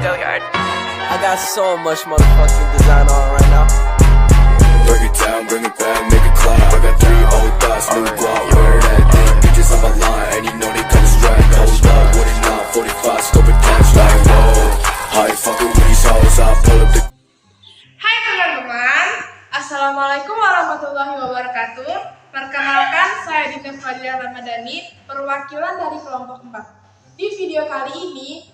Go yard. I got so much motherfucking design on right now. Break it down, bring it back, make it clap. I got 3 old thoughts, new guap, wear that thing. Bitches on my line, and you know they come straight. Hold up, what it not, 45, scoping cash like whoa. How you fucking with these hoes, I pull up the. Hai teman-teman, Assalamualaikum warahmatullahi wabarakatuh. Perkenalkan, saya Dinda Fadila Ramadhani, perwakilan dari kelompok 4. Di video kali ini,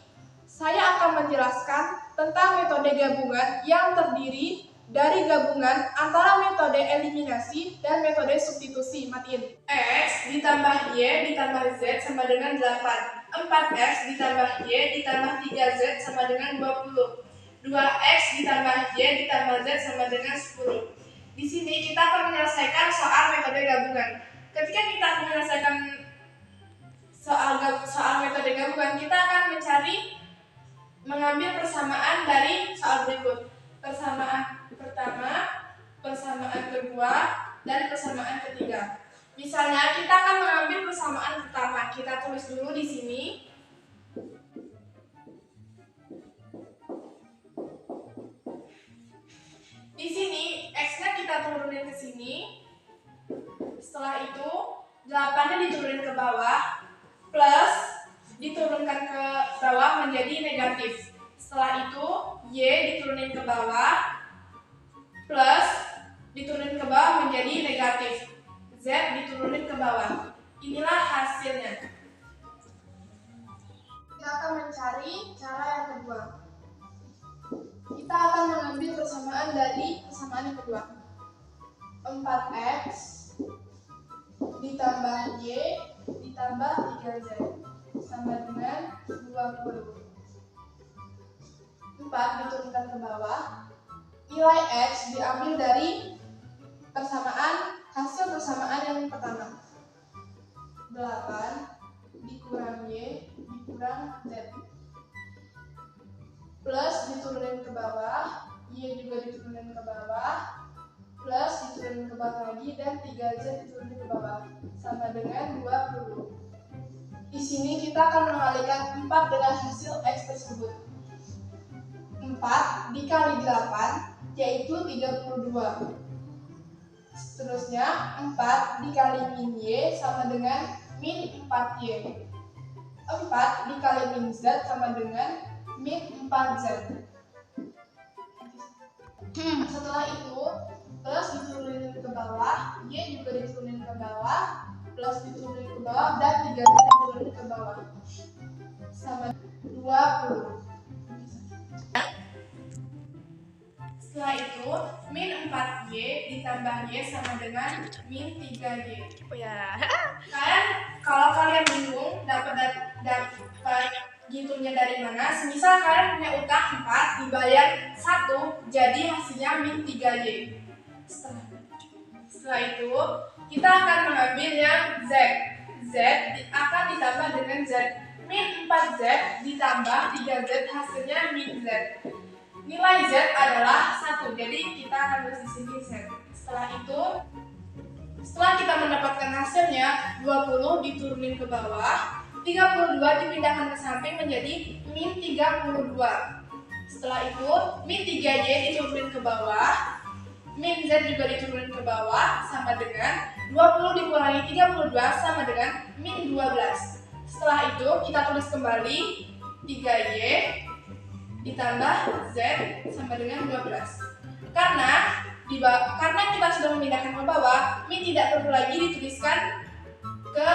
saya akan menjelaskan tentang metode gabungan yang terdiri dari gabungan antara metode eliminasi dan metode substitusi. Matiin. X ditambah Y ditambah Z sama dengan 8. 4X ditambah Y ditambah 3Z sama dengan 20. 2X ditambah Y ditambah Z sama dengan 10. Di sini kita akan menyelesaikan soal metode gabungan. Ketika kita menyelesaikan soal metode gabungan, kita akan mengambil persamaan dari soal berikut. Persamaan pertama, persamaan kedua, dan persamaan ketiga. Misalnya kita akan mengambil persamaan pertama. Kita tulis dulu di sini. Di sini X-nya kita turunin ke sini. Setelah itu 8-nya diturunin ke bawah, plus diturunkan ke bawah menjadi negatif. Setelah itu Y diturunin ke bawah, plus diturunin ke bawah menjadi negatif. Z diturunin ke bawah. Inilah hasilnya. Kita akan mencari cara yang kedua. Kita akan mengambil persamaan dari persamaan yang kedua. 4X ditambah Y ditambah 3Z sama dengan 20. 4 diturunkan ke bawah. Nilai X diambil dari hasil persamaan yang pertama. 8 dikurang Y dikurang Z. Plus diturunin ke bawah, Y juga diturunin ke bawah, plus diturunin ke bawah lagi, dan 3Z diturunin ke bawah, sama dengan 20. Di sini kita akan mengalikan 4 dengan hasil X tersebut. 4 dikali 8 yaitu 32. Seterusnya 4 dikali min Y sama dengan min 4Y. 4 dikali min Z sama dengan min 4Z. Setelah itu plus diturunin ke bawah, Y juga diturunin ke bawah, plus diturunin ke bawah, dan 3Z diturunin ke bawah, sama 20. Setelah itu min 4Y ditambah Y sama dengan min 3Y. Oh ya. Kalau kalian bingung dapat gitunya dari mana, semisal kalian punya utang 4 dibayar 1, jadi hasilnya min 3Y. Setelah itu kita akan mengambil yang Z. Z akan ditambah dengan Z. Min 4Z ditambah 3Z hasilnya min Z. Nilai Z adalah 1, jadi kita akan tulis di sini Z. Setelah kita mendapatkan hasilnya, 20 diturunin ke bawah, 32 dipindahkan ke samping menjadi min 32. Setelah itu, min 3Y diturunin ke bawah, min Z juga diturunin ke bawah, sama dengan 20 dikurangi 32 sama dengan min 12. Setelah itu, kita tulis kembali 3Y ditambah Z sama dengan 12. Karena kita sudah memindahkan ke bawah, min tidak perlu lagi dituliskan ke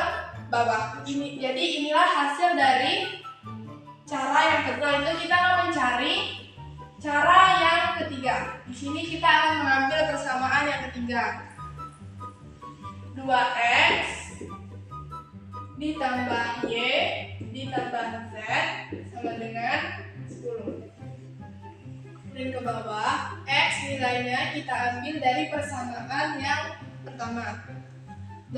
bawah. Jadi inilah hasil dari cara yang kedua. Itu kita akan mencari cara yang ketiga. Di sini kita akan mengambil persamaan yang ketiga. 2X ditambah Y ditambah Z sama dengan 10. Dan ke bawah, X nilainya kita ambil dari persamaan yang pertama. 8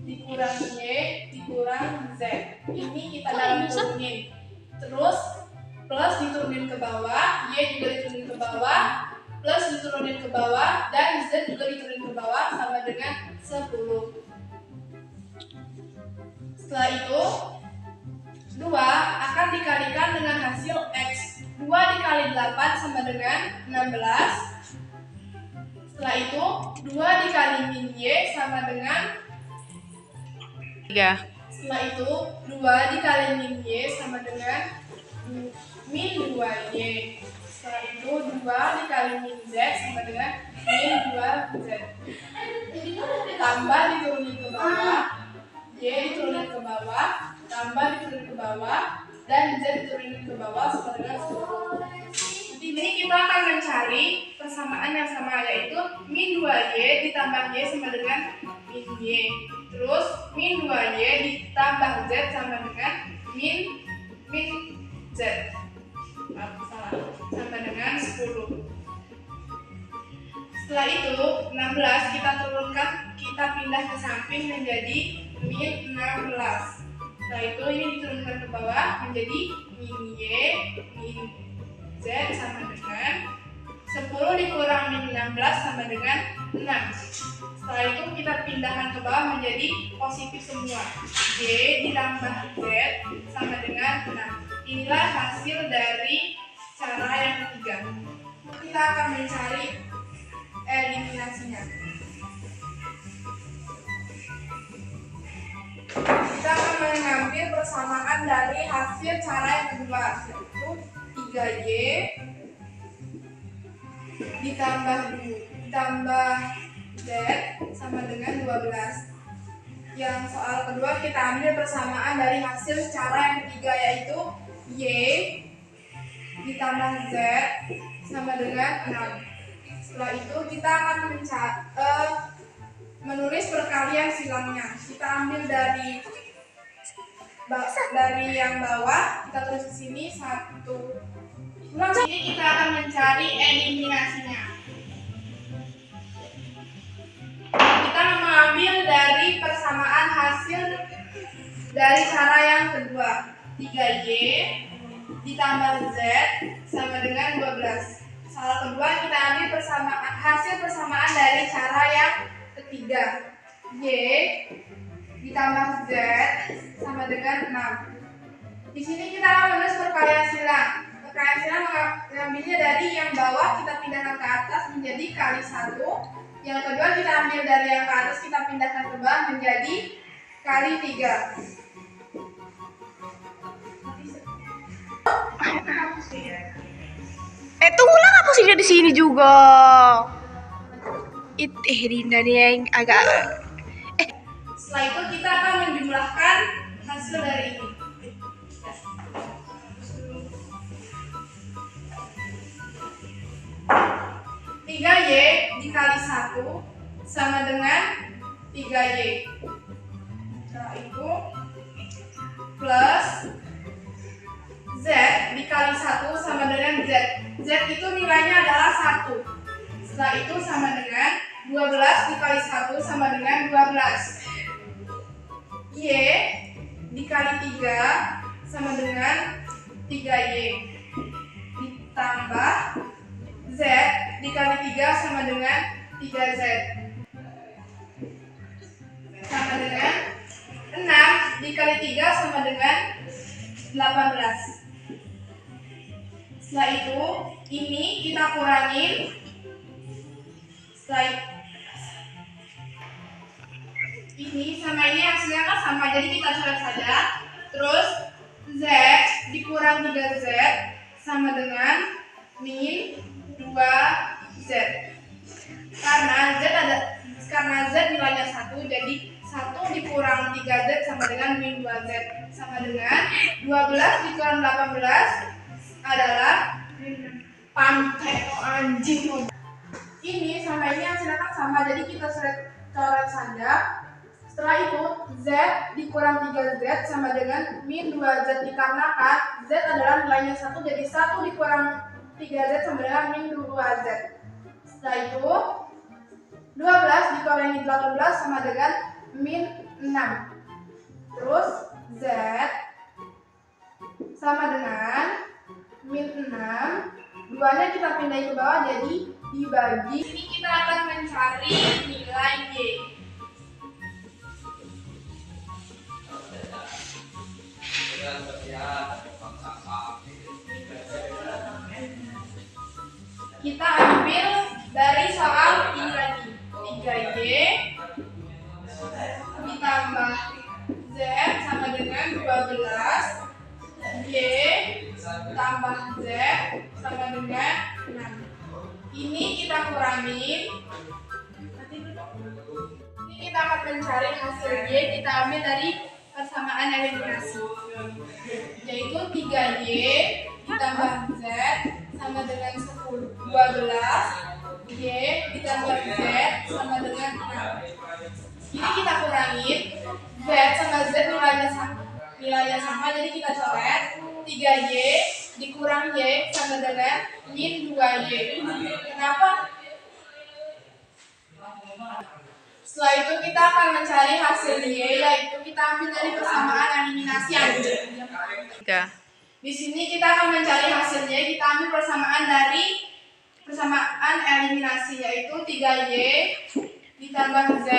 dikurang Y dikurang Z. Ini kita dalam turunin. Terus plus diturunin ke bawah, Y juga diturunin ke bawah, plus diturunin ke bawah, dan Z juga diturunin ke bawah sama dengan 10. Setelah itu 2 akan dikalikan dengan dikali 8 sama dengan 16. Setelah itu 2 dikali min Y sama dengan 3. Setelah itu 2 dikali min Y sama dengan min 2Y. Setelah itu 2 dikali min Z sama dengan min 2Z. Tambah diturunin ke bawah, Y diturunin ke bawah, tambah diturunin ke bawah, dan Z diturunin ke bawah sama dengan 10. Di sini kita akan mencari persamaan yang sama, yaitu min 2Y ditambah Y sama dengan min Y. Terus min 2Y ditambah Z sama dengan min Z. Salah. Sama dengan 10. Setelah itu 16 kita turunkan, kita pindah ke samping menjadi min 16. Setelah itu ini diturunkan ke bawah menjadi min Y, min Z sama dengan 10 dikurang min 16 sama dengan 6. Setelah itu kita pindahkan ke bawah menjadi positif semua. Y ditambah Z sama dengan 6. Inilah hasil dari cara yang ketiga. Kita akan mencari eliminasinya. Kita akan mengambil persamaan dari hasil cara yang kedua, yaitu 3Y ditambah Z sama dengan 12. Yang soal kedua kita ambil persamaan dari hasil cara yang ketiga, yaitu Y ditambah Z sama dengan 6. Setelah itu kita akan menulis perkalian silangnya. Kita ambil dari yang bawah, kita tulis di sini 1. Ini kita akan mencari eliminasinya. Kita mengambil dari persamaan hasil dari cara yang kedua, 3Y ditambah Z sama dengan 12. Salah kedua kita ambil hasil persamaan dari cara yang ketiga, Y ditambah Z sama dengan 6. Di sini kita akan menulis perkalian silang. Perkalian silang mengambilnya dari yang bawah, kita pindahkan ke atas menjadi kali 1. Yang kedua kita ambil dari yang ke atas, kita pindahkan ke bawah menjadi kali 3. Tunggulah, hapusnya di sini juga. Dinda nih yang agak. Setelah itu kita akan menjumlahkan hasil dari ini. 3Y dikali 1 sama dengan 3Y. Setelah itu plus Z dikali 1 sama dengan Z. Z itu nilainya adalah 1. Setelah itu sama dengan 12 dikali 1 sama dengan 12. Y dikali 3 sama dengan 3Y. Ditambah Z dikali 3 sama dengan 3Z. Sama dengan 6 dikali 3 sama dengan 18. Setelah itu, ini kita kurangin. Setelah ini sama ini hasilnya kan sama, jadi kita coret saja. Terus Z dikurang 3Z sama dengan min 2Z. Karena Z nilainya 1, jadi 1 dikurang 3Z sama dengan min 2Z. Sama dengan 12 dikurang 18 adalah pantai anjing. Ini sama ini hasilnya kan sama, jadi kita coret saja. Setelah itu Z dikurang 3Z sama dengan min 2Z, dikarenakan Z adalah nilainya 1, jadi 1 dikurang 3Z sama dengan min 2Z. Setelah itu 12 dikurangi 18 sama dengan min 6. Terus Z sama dengan min 6. Duanya kita pindahin ke bawah, jadi dibagi. Ini kita akan mencari nilai Y. kita ambil dari soal ini lagi. 3Y ditambah Z sama dengan 12, Y tambah Z sama dengan 6. Ini kita kurangin. Ini kita akan mencari hasil Y, kita ambil dari persamaan eliminasi, yaitu 3Y ditambah Z sama dengan 12, Y ditambah Z sama dengan 6. Ini kita kurangin, Z sama Z nilainya sama, jadi kita coret. 3Y dikurang Y sama dengan min 2Y. Kenapa? Setelah itu kita akan mencari hasil Y, yaitu kita ambil dari persamaan eliminasi aja. Di sini kita akan mencari hasil Y, kita ambil persamaan dari persamaan eliminasi, yaitu 3Y ditambah Z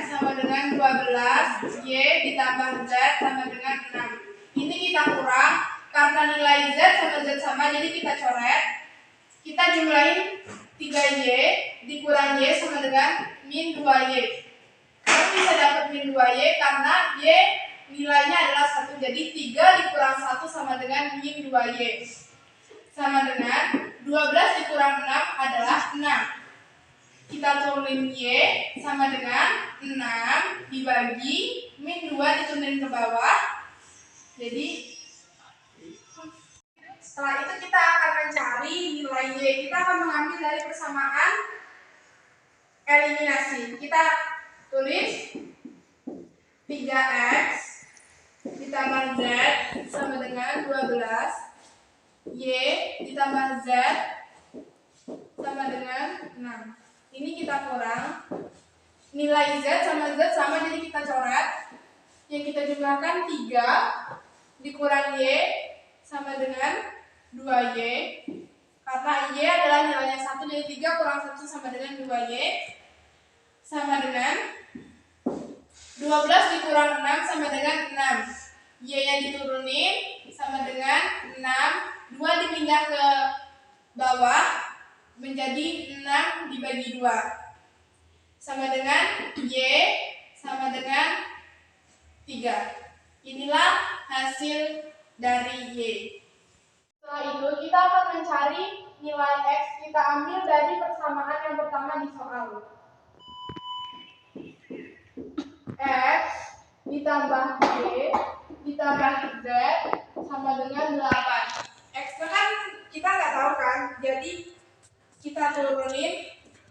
sama dengan 12, Y ditambah Z sama dengan 6. Ini kita kurang, karena nilai Z sama Z sama, jadi kita coret. Kita jumlahin 3Y dikurang Y sama dengan min 2Y. Kita bisa dapat min 2Y karena Y nilainya adalah 1, jadi 3 dikurang 1 sama dengan min 2Y. Sama dengan 12 dikurang 6 adalah 6. Kita turunin Y sama dengan 6 dibagi min 2 diturunin ke bawah. Jadi setelah itu kita akan mencari nilai Y. Kita akan mengambil dari persamaan eliminasi. Kita tulis 3X ditambah Z sama dengan 12, Y ditambah Z sama dengan 6. Ini kita kurang, nilai Z sama Z sama, jadi kita coret. Yang kita jumlahkan 3 dikurang Y sama dengan 2Y, karena Y adalah nilainya 1, jadi 3 kurang 1 sama dengan 2Y, sama dengan 12 dikurang 6 sama dengan 6. Y nya diturunin sama dengan 6, 2 dipindah ke bawah menjadi 6 dibagi 2, sama dengan Y sama dengan 3. Inilah hasil dari Y. Setelah itu kita akan mencari nilai X, kita ambil dari persamaan yang pertama di soal. X ditambah Y ditambah Z sama dengan 8. X kan kita nggak tahu kan, jadi kita turunin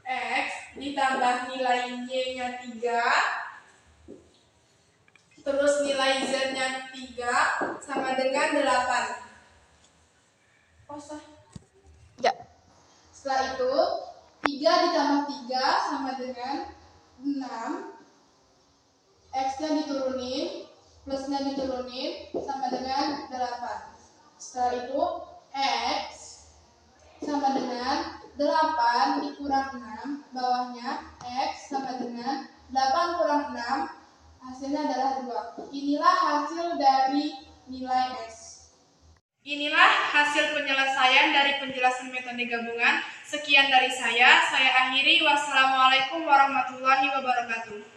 X ditambah nilai Y-nya 3, terus nilai Z-nya 3 sama dengan 8. Kosong. Ya. Setelah itu 3 ditambah 3 sama dengan 6. X-nya diturunin, plusnya diturunin sama dengan 8. Setelah itu X sama dengan 8 dikurang 6, bawahnya X sama dengan 8 kurang 6, hasilnya adalah 2. Inilah hasil dari nilai X. Inilah hasil penyelesaian dari penjelasan metode gabungan. Sekian dari saya akhiri. Wassalamualaikum warahmatullahi wabarakatuh.